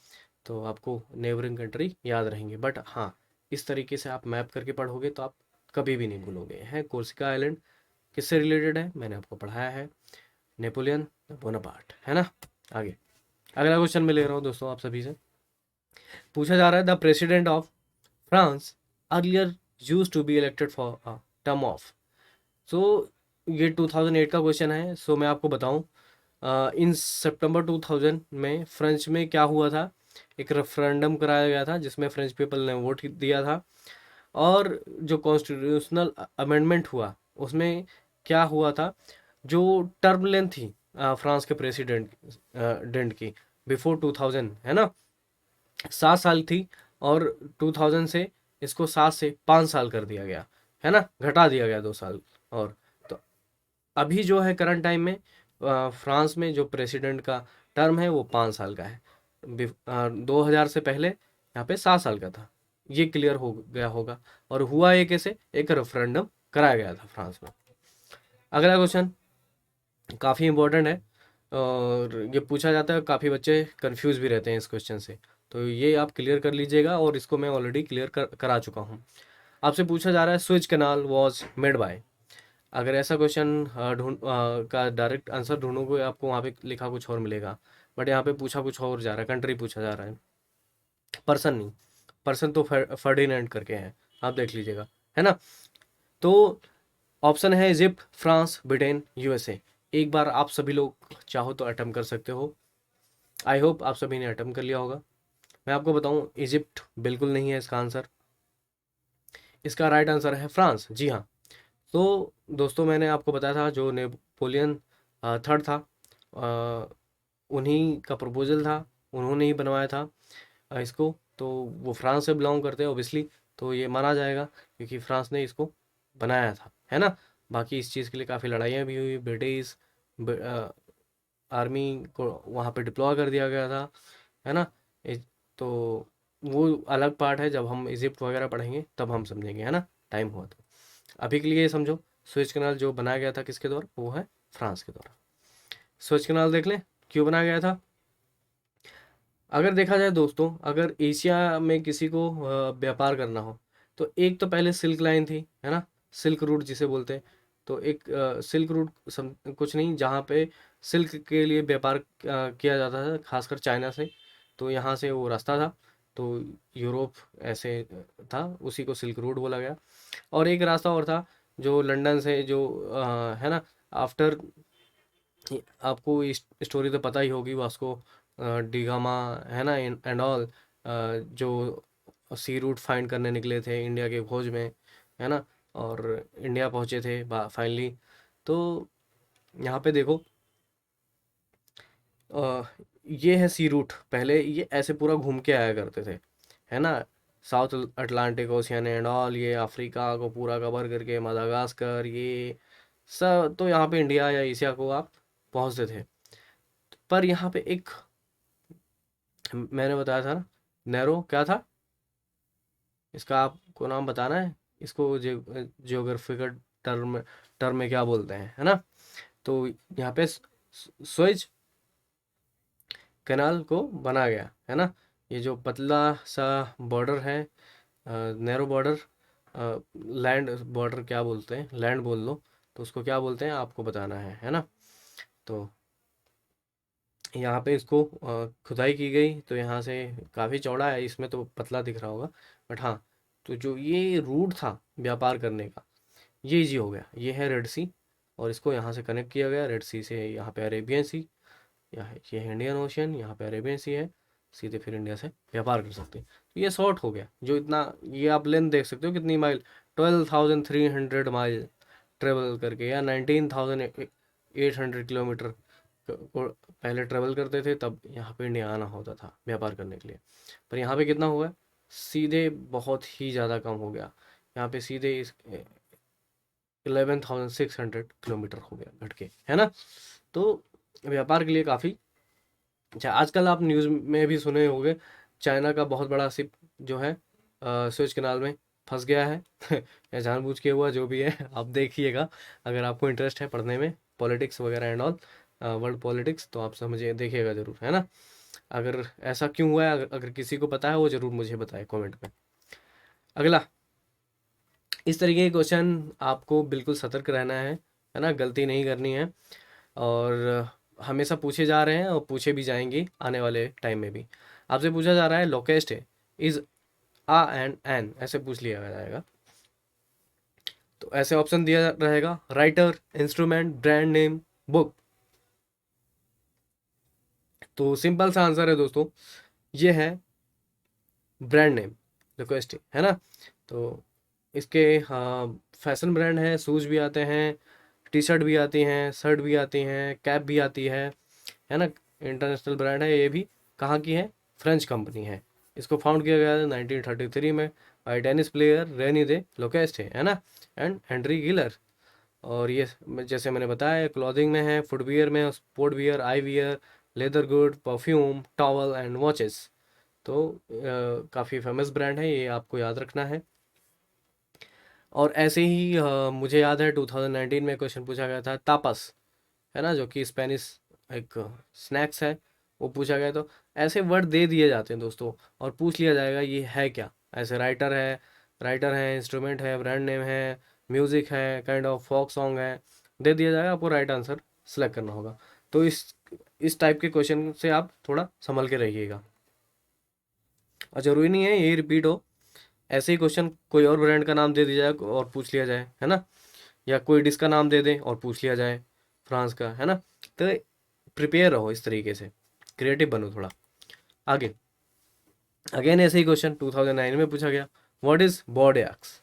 S1: तो आपको नेबरिंग कंट्री याद रहेंगे, बट हाँ, इस तरीके से आप मैप करके पढ़ोगे तो आप कभी भी नहीं भूलोगे। है कोर्सिका आइलैंड किससे रिलेटेड है, मैंने आपको पढ़ाया है, नेपोलियन बोनापार्ट, है ना। आगे अगला क्वेश्चन मैं ले रहा हूँ दोस्तों आप सभी से। पूछा जा रहा है, the president of France earlier used to be elected for a term of. So ये 2008 का क्वेश्चन है। सो मैं आपको बताऊं, इन सितंबर 2000 में फ्रेंच में क्या हुआ था, एक रेफरेंडम कराया गया था जिसमें फ्रेंच पीपल ने वोट दिया था। और जो कॉन्स्टिट्यूशनल अमेंडमेंट हुआ उसमें क्या हुआ था, जो टर्म लेंथ थी फ्रांस के प्रेसिडेंट डेंट की बिफोर 2000, है ना, 7 साल थी, और 2000 से इसको 7 से 5 साल कर दिया गया, है ना, घटा दिया गया 2 साल। और तो अभी जो है करंट टाइम में फ्रांस में जो प्रेसिडेंट का टर्म है वो 5 साल का है। 2000 से पहले यहाँ पे 7 साल का था। ये क्लियर हो गया होगा। और हुआ ये कैसे, एक रेफरेंडम कराया गया था फ्रांस में। अगला क्वेश्चन काफ़ी इंपॉर्टेंट है, और ये पूछा जाता है, काफ़ी बच्चे कंफ्यूज भी रहते हैं इस क्वेश्चन से। तो ये आप क्लियर कर लीजिएगा, और इसको मैं ऑलरेडी क्लियर करा चुका हूँ। आपसे पूछा जा रहा है, switch canal was made by. अगर ऐसा क्वेश्चन का डायरेक्ट आंसर ढूंढोगे, आपको वहाँ पे लिखा कुछ और मिलेगा, बट यहाँ पे पूछा कुछ और जा रहा है, कंट्री पूछा जा रहा है, पर्सन नहीं। पर्सन तो फर्डिनेंड करके हैं, आप देख लीजिएगा, है ना। तो ऑप्शन है इजिप्ट, फ्रांस, ब्रिटेन, यूएसए। एक बार आप सभी लोग चाहो तो अटेम्प्ट कर सकते हो। आई होप आप सभी ने अटेम्प्ट कर लिया होगा। मैं आपको बताऊं, इजिप्ट बिल्कुल नहीं है इसका आंसर, इसका राइट आंसर है फ्रांस, जी हाँ। तो दोस्तों मैंने आपको बताया था जो नेपोलियन थर्ड था, उन्हीं का प्रपोजल था, उन्होंने ही बनवाया था इसको। तो वो फ्रांस से बिलोंग करते हैं ऑब्वियसली, तो ये माना जाएगा क्योंकि फ्रांस ने इसको बनाया था, है ना। बाकी इस चीज़ के लिए काफ़ी लड़ाइयाँ भी हुई, ब्रिटिश आर्मी को वहाँ पे डिप्लॉय कर दिया गया था, है ना। तो वो अलग पार्ट है, जब हम इजिप्ट वगैरह पढ़ेंगे तब हम समझेंगे, है ना, टाइम हुआ तो। अभी के लिए ये समझो, सुएज कैनाल जो बनाया गया था किसके द्वारा, वो है फ्रांस के द्वारा। सुएज कैनाल देख लें क्यों बनाया गया था। अगर देखा जाए दोस्तों, अगर एशिया में किसी को व्यापार करना हो, तो एक तो पहले सिल्क लाइन थी, है ना, सिल्क रूट जिसे बोलते हैं। तो एक सिल्क रूट कुछ नहीं, जहाँ पे सिल्क के लिए व्यापार किया जाता था, खासकर चाइना से। तो यहाँ से वो रास्ता था, तो यूरोप ऐसे था, उसी को सिल्क रूट बोला गया। और एक रास्ता और था जो लंदन से, जो है ना, आफ्टर, आपको इस स्टोरी तो पता ही होगी, वास्को डिगामा, है ना, एंड ऑल, जो सी रूट फाइंड करने निकले थे इंडिया के खोज में, है ना, और इंडिया पहुंचे थे फाइनली। तो यहाँ पे देखो, अ, ये है सी रूट। पहले ये ऐसे पूरा घूम के आया करते थे, है ना, south Atlantic ocean and all, ये अफ्रीका को पूरा कवर करके मदागास्कर, ये सब, तो यहाँ पे इंडिया या एशिया को आप पहुँचते थे। पर यहाँ पे एक, मैंने बताया था ना, नैरो क्या था इसका, आपको नाम बताना है इसको, जियोग्राफिकल टर्म टर्म में क्या बोलते हैं, है ना। तो यहाँ पे स्वेज कैनाल को बना गया, है ना। ये जो पतला सा बॉर्डर है, नैरो बॉर्डर, लैंड बॉर्डर क्या बोलते हैं, लैंड बोल लो, तो उसको क्या बोलते हैं आपको बताना है ना। तो यहाँ पे इसको खुदाई की गई, तो यहाँ से काफ़ी चौड़ा है, इसमें तो पतला दिख रहा होगा, बट हाँ, तो जो ये रूट था व्यापार करने का, ये इजी हो गया। ये है रेड सी, और इसको यहाँ से कनेक्ट किया गया, रेड सी से यहाँ पे अरेबियन सी, यहाँ ये है इंडियन ओशियन, यहाँ पे अरेबियन सी है, सीधे फिर इंडिया से व्यापार कर सकते हैं। तो ये शॉर्ट हो गया, जो इतना, ये आप लेंथ देख सकते हो कितनी माइल, 12,300 माइल ट्रेवल करके, या 19,800 किलोमीटर को पहले ट्रेवल करते थे, तब यहाँ पे इंडिया आना होता था व्यापार करने के लिए। पर यहाँ पे कितना हुआ है, सीधे बहुत ही ज़्यादा कम हो गया। यहाँ पे सीधे इस 11,600 किलोमीटर हो गया घट के, है ना। तो व्यापार के लिए काफ़ी अच्छा। आजकल आप न्यूज़ में भी सुने होंगे, चाइना का बहुत बड़ा शिप जो है सुएज कैनाल में फंस गया है या जानबूझ के हुआ, जो भी है आप देखिएगा। अगर आपको इंटरेस्ट है पढ़ने में, पॉलिटिक्स वगैरह एंड ऑल, वर्ल्ड पॉलिटिक्स, तो आप समझिए, देखिएगा ज़रूर, है ना। अगर ऐसा क्यों हुआ है, अगर किसी को पता है वो ज़रूर मुझे बताए कमेंट में। अगला, इस तरीके के क्वेश्चन आपको बिल्कुल सतर्क रहना है ना, गलती नहीं करनी है। और हमेशा पूछे जा रहे हैं और पूछे भी जाएंगे आने वाले टाइम में भी। आपसे पूछा जा रहा है लोकेस्ट है, इज आ एंड एन, ऐसे पूछ लिया जाएगा। तो ऐसे ऑप्शन दिया रहेगा, writer, instrument, brand name, book. तो सिंपल सा आंसर है दोस्तों, ये है ब्रांड नेम, रिक्वेस्ट है ना। तो इसके, हाँ, फैशन ब्रांड है, शूज भी आते हैं, टी शर्ट भी आती हैं, शर्ट भी आती हैं, कैप भी आती है ना। इंटरनेशनल ब्रांड है ये भी। कहाँ की है, फ्रेंच कंपनी है। इसको फाउंड किया गया था 1933 में बाय टेनिस प्लेयर रेनी दे लोकेस्ट है ना, एंड हेनरी गिलर। और ये जैसे मैंने बताया, क्लॉथिंग में है, फुटवियर में, sport wear, I wear, leather good, perfume, towel and watches. तो काफ़ी फेमस ब्रांड है, ये आपको याद रखना है। और ऐसे ही मुझे याद है 2019 में क्वेश्चन पूछा गया था, तापस, है ना, जो कि स्पेनिश एक स्नैक्स है, वो पूछा गया। तो ऐसे वर्ड दे दिए जाते हैं दोस्तों, और पूछ लिया जाएगा ये है क्या। ऐसे राइटर है, इंस्ट्रूमेंट है, ब्रांड नेम है, म्यूज़िक है, काइंड ऑफ फोक सॉन्ग है, दे दिया जाएगा, आपको राइट आंसर सेलेक्ट करना होगा। तो इस टाइप के क्वेश्चन से आप थोड़ा संभल के रहिएगा, और ज़रूरी नहीं है यही रिपीट हो। ऐसे ही क्वेश्चन कोई और ब्रांड का नाम दे दिया जाए और पूछ लिया जाए, है ना, या कोई डिश का नाम दे दें और पूछ लिया जाए, फ्रांस का, है ना। तो प्रिपेयर रहो इस तरीके से, क्रिएटिव बनो थोड़ा। आगे, अगेन ऐसे ही क्वेश्चन 2009 में पूछा गया, व्हाट इज बॉर्डियक्स।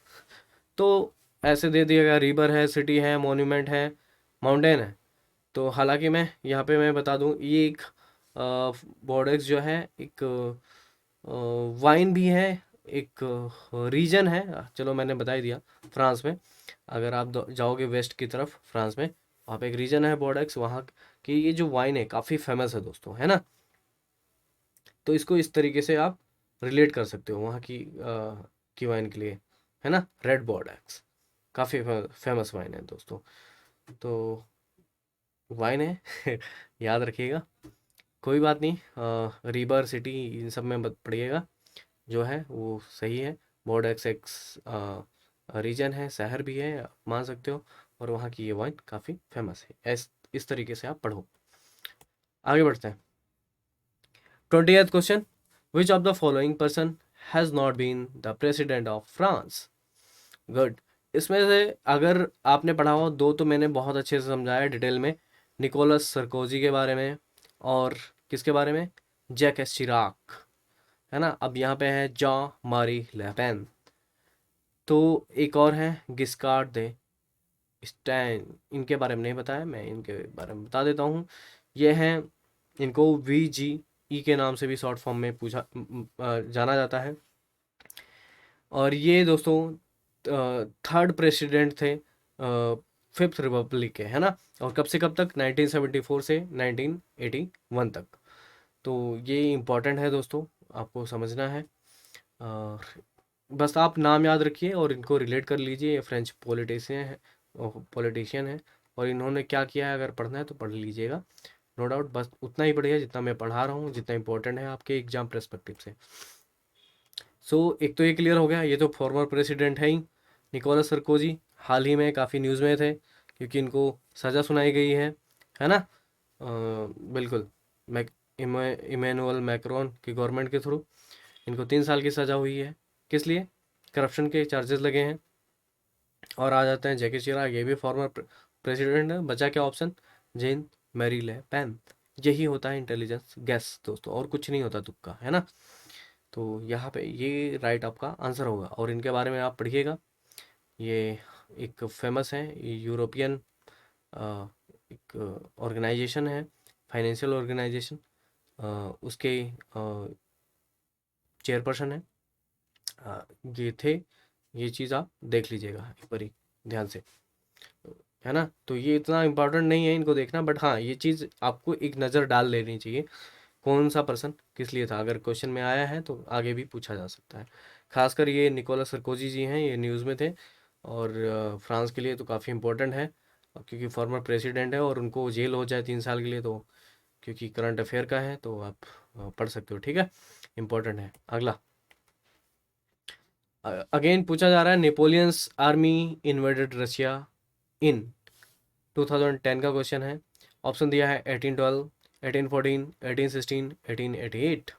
S1: तो ऐसे दे दिया गया, रिवर है, सिटी है, मॉन्यूमेंट है, माउंटेन है। तो हालांकि मैं यहाँ पे मैं बता दूँ, ये एक बॉर्डेक्स जो है एक वाइन भी है, एक रीजन है। चलो मैंने बता ही दिया, फ्रांस में अगर आप जाओगे वेस्ट की तरफ फ्रांस में, वहाँ पे एक रीजन है बॉर्डेक्स, वहाँ की ये जो वाइन है काफ़ी फेमस है दोस्तों, है ना। तो इसको इस तरीके से आप रिलेट कर सकते हो वहाँ की वाइन के लिए, है ना। रेड बॉर्डेक्स काफ़ी फेमस वाइन है दोस्तों। तो वाइन है याद रखिएगा, कोई बात नहीं। रिवर सिटी इन सब में मत पड़िएगा, जो है वो सही है। बॉर्डेक्स एक्स रीजन है, शहर भी है, आप मान सकते हो। और वहाँ की ये वाइन काफ़ी फेमस है। इस तरीके से आप पढ़ो। आगे बढ़ते हैं। 20th question, which of the following person has not been the president of France. Good. इसमें से अगर आपने पढ़ा हो, दो तो मैंने बहुत अच्छे से समझाया डिटेल में, निकोलस सरकोजी के बारे में और किसके बारे में, जैक चिराक, है ना। अब यहाँ पे है जॉन मारी ले पेन। तो एक और है गिस्कार्ड दे स्टैंड, इनके बारे में नहीं बताया, मैं इनके बारे में बता देता हूँ। ये हैं, इनको VGE के नाम से भी शॉर्ट फॉर्म में जाना जाता है। और ये दोस्तों थर्ड प्रेसिडेंट थे फिफ्थ रिपब्लिक के, है ना। और कब से कब तक, 1974 से 1981 तक। तो ये इम्पॉर्टेंट है दोस्तों, आपको समझना है। और बस आप नाम याद रखिए और इनको रिलेट कर लीजिए। ये फ्रेंच पॉलिटिशियन है और इन्होंने क्या किया है, अगर पढ़ना है तो पढ़ लीजिएगा, नो डाउट। बस उतना ही पढ़िए जितना मैं पढ़ा रहा हूँ, जितना इंपॉर्टेंट है आपके एग्जाम पर्सपेक्टिव से। सो एक तो ये क्लियर हो गया, ये तो फॉर्मर प्रेसिडेंट है ही, निकोलस सरकोजी। हाल ही में काफ़ी न्यूज़ में थे क्योंकि इनको सज़ा सुनाई गई है ना। बिल्कुल, मैक इमैनुअल मैक्रोन की गवर्नमेंट के थ्रू इनको 3 साल की सज़ा हुई है। किस लिए, करप्शन के चार्जेस लगे हैं। और आ जाते हैं जैकी चिराग, ये भी फॉर्मर प्रेसिडेंट है। बचा क्या ऑप्शन, जेन मैरी ले पेन। यही होता है इंटेलिजेंस गैस दोस्तों, और कुछ नहीं होता तुक्का, है ना। तो यहाँ पे ये राइट आपका आंसर होगा। और इनके बारे में आप पढ़िएगा, ये एक फेमस है, ये यूरोपियन एक ऑर्गेनाइजेशन है, फाइनेंशियल ऑर्गेनाइजेशन, उसके चेयरपर्सन है। ये थे, ये चीज़ आप देख लीजिएगा एक बारी ध्यान से, है ना। तो ये इतना इम्पोर्टेंट नहीं है इनको देखना, बट हाँ ये चीज़ आपको एक नज़र डाल लेनी चाहिए, कौन सा पर्सन किस लिए था। अगर क्वेश्चन में आया है तो आगे भी पूछा जा सकता है। खासकर ये निकोलस सरकोजी जी हैं, ये न्यूज़ में थे। और फ्रांस के लिए तो काफ़ी इम्पोर्टेंट है, क्योंकि फॉर्मर प्रेसिडेंट है और उनको जेल हो जाए 3 साल के लिए, तो क्योंकि करंट अफेयर का है तो आप पढ़ सकते हो, ठीक है, इम्पोर्टेंट है। अगला अगेन पूछा जा रहा है, नेपोलियंस आर्मी इन्वेडेड रशिया इन 2010 का क्वेश्चन है। ऑप्शन दिया है 1812, 1814, 1816, 1888।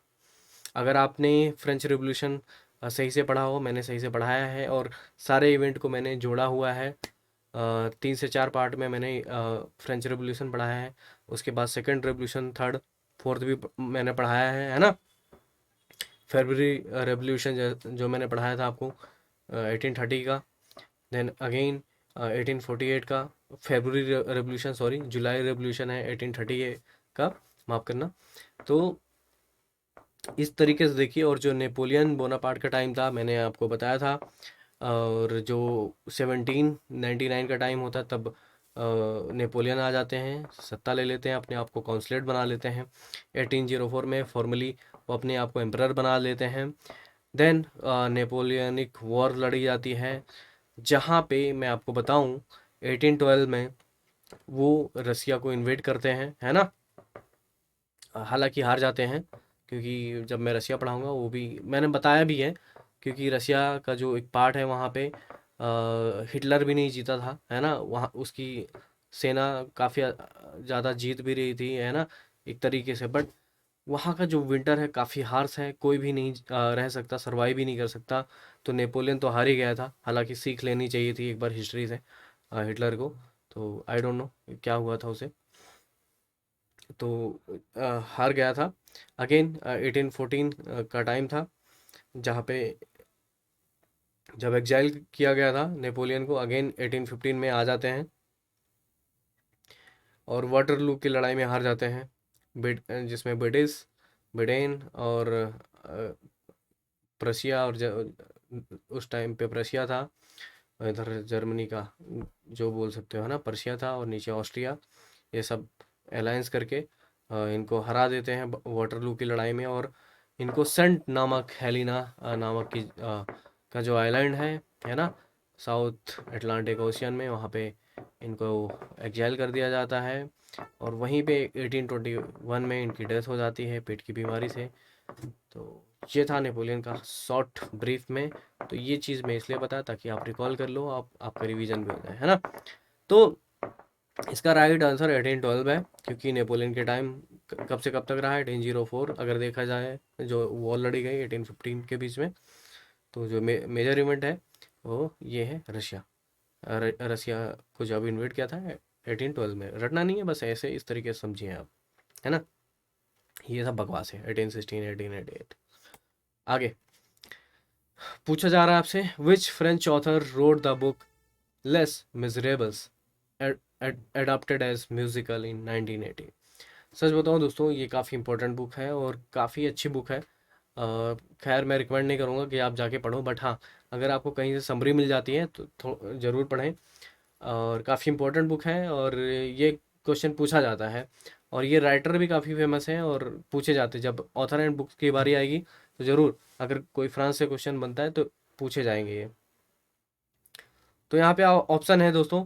S1: अगर आपने फ्रेंच रिवॉल्यूशन सही से पढ़ा हो, मैंने सही से पढ़ाया है और सारे इवेंट को मैंने जोड़ा हुआ है, 3 से 4 पार्ट में मैंने फ्रेंच रिवॉल्यूशन पढ़ाया है। उसके बाद सेकंड रिवॉल्यूशन, थर्ड फोर्थ भी मैंने पढ़ाया है ना। फरवरी रेवोल्यूशन जो मैंने पढ़ाया था आपको 1830 का। देन अगेन 1848 का फरवरी रेवोल्यूशन, सॉरी जुलाई रेवोल्यूशन है 1830 का, माफ़ करना। तो इस तरीके से देखिए। और जो नेपोलियन बोनापार्ट का टाइम था, मैंने आपको बताया था। और जो 1799 का टाइम होता तब नेपोलियन आ जाते हैं, सत्ता ले लेते हैं, अपने आप को कॉन्सुलेट बना लेते हैं। 1804 में फॉर्मली वो अपने आप को एम्परर बना लेते हैं। देन नेपोलियनिक वॉर लड़ी जाती है, जहाँ पे मैं आपको बताऊं 1812 में वो रसिया को इन्वेड करते हैं, है ना। हालांकि हार जाते हैं, क्योंकि जब मैं रसिया पढ़ाऊंगा वो भी मैंने बताया भी है, क्योंकि रसिया का जो एक पार्ट है वहाँ पे हिटलर भी नहीं जीता था, है ना। वहाँ उसकी सेना काफ़ी ज़्यादा जीत भी रही थी, है ना, एक तरीके से। बट वहाँ का जो विंटर है काफ़ी हार्श है, कोई भी नहीं रह सकता, सर्वाइव भी नहीं कर सकता। तो नेपोलियन तो हार ही गया था, हालांकि सीख लेनी चाहिए थी एक बार हिस्ट्री से हिटलर को। तो आई डोंट नो क्या हुआ था उसे, तो हार गया था। अगेन 1814 का टाइम था, जहाँ पे जब एग्जाइल किया गया था नेपोलियन को। अगेन 1815 में आ जाते हैं और वाटरलू की लड़ाई में हार जाते हैं। जिसमें ब्रिटेन और प्रशिया और उस टाइम पे प्रशिया था, इधर जर्मनी का जो बोल सकते हो है ना, पर्शिया था, और नीचे ऑस्ट्रिया, ये सब अलायंस करके इनको हरा देते हैं वाटरलू की लड़ाई में। और इनको सेंट नामक हेलिना नामक की का जो आइलैंड है ना, साउथ अटलांटिक ओशियन में, वहाँ पे इनको एग्जाइल कर दिया जाता है। और वहीं पे 1821 में इनकी डेथ हो जाती है पेट की बीमारी से। तो ये था नेपोलियन का शॉर्ट ब्रीफ में। तो ये चीज़ मैं इसलिए बताया ताकि आप रिकॉल कर लो, आपका रिवीजन भी हो जाए, है ना। तो इसका राइट आंसर 1812 है, क्योंकि नेपोलियन के टाइम कब से कब तक रहा है, 1804 अगर देखा जाए, जो वॉर लड़ी गई 1815 के बीच में। तो जो मेजर इवेंट है वो ये है रशिया। रसिया को जब इन्वेट किया था 1812 में, रटना नहीं है, बस ऐसे इस तरीके से समझिए आप, है ना। ये सब बकवास है, 1816 1888। आगे पूछा जा रहा है आपसे, which French author wrote the book Les Miserables adapted as musical in 1980। सच बताऊं दोस्तों, ये काफ़ी इंपॉर्टेंट बुक है और काफ़ी अच्छी बुक है। खैर मैं रिकमेंड नहीं करूँगा कि आप जाके पढ़ो, बट हाँ, अगर आपको कहीं से समरी मिल जाती है तो ज़रूर पढ़ें। और काफ़ी इंपॉर्टेंट बुक है, और ये क्वेश्चन पूछा जाता है, और ये राइटर भी काफ़ी फेमस हैं और पूछे जाते हैं। जब ऑथर एंड बुक्स की बारी आएगी तो ज़रूर, अगर कोई फ्रांस से क्वेश्चन बनता है तो पूछे जाएंगे ये। तो यहाँ पे ऑप्शन है दोस्तों,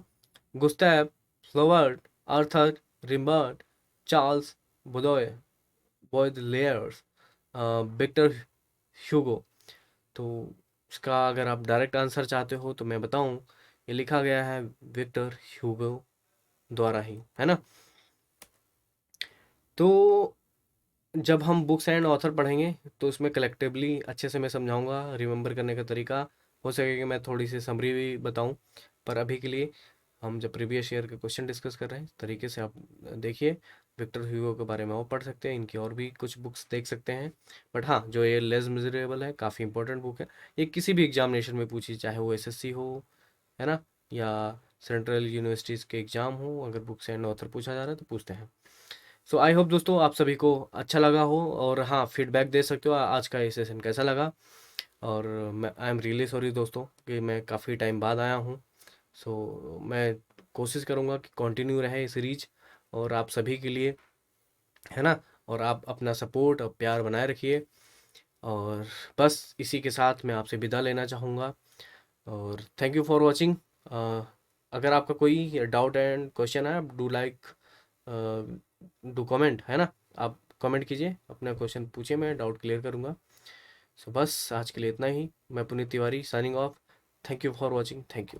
S1: गुस्टैव फ्लावर्ट, आर्थर रिम्बर्ट, चार्ल्स बुदोय, बॉयडलेयर्स, विक्टर ह्यूगो। तो इसका अगर आप डायरेक्ट आंसर चाहते हो तो मैं बताऊं, ये लिखा गया है विक्टर ह्यूगो द्वारा ही, है ना। तो जब हम बुक्स एंड ऑथर पढ़ेंगे तो उसमें कलेक्टिवली अच्छे से मैं समझाऊंगा, रिमेंबर करने का तरीका। हो सके कि मैं थोड़ी सी समरी भी बताऊं, पर अभी के लिए हम जब प्रीवियस ईयर के क्वेश्चन डिस्कस कर रहे हैं, इस तरीके से आप देखिए। विक्टर ह्यूगो के बारे में और पढ़ सकते हैं, इनकी और भी कुछ बुक्स देख सकते हैं। बट हाँ, जो ये लेस मिजरेबल है, काफ़ी इंपॉर्टेंट बुक है। ये किसी भी एग्जामिनेशन में पूछी, चाहे वो एसएससी हो, है ना, या सेंट्रल यूनिवर्सिटीज़ के एग्ज़ाम हो, अगर बुक्स एंड ऑथर पूछा जा रहा है तो पूछते हैं। सो आई होप दोस्तों आप सभी को अच्छा लगा हो, और हाँ, फीडबैक दे सकते हो आज का ये सेशन कैसा लगा। और मैं आई एम रियली सॉरी दोस्तों कि मैं काफ़ी टाइम बाद आया हूँ। सो मैं कोशिश करूँगा कि कंटिन्यू रहे ये सीरीज, और आप सभी के लिए, है ना। और आप अपना सपोर्ट और प्यार बनाए रखिए। और बस इसी के साथ मैं आपसे विदा लेना चाहूँगा, और थैंक यू फॉर वॉचिंग। अगर आपका कोई डाउट एंड क्वेश्चन है, डू लाइक डू कमेंट, है ना। आप कमेंट कीजिए, अपना क्वेश्चन पूछिए, मैं डाउट क्लियर करूँगा। सो बस आज के लिए इतना ही। मैं Puneet Tiwari signing off. Thank you for watching. Thank you.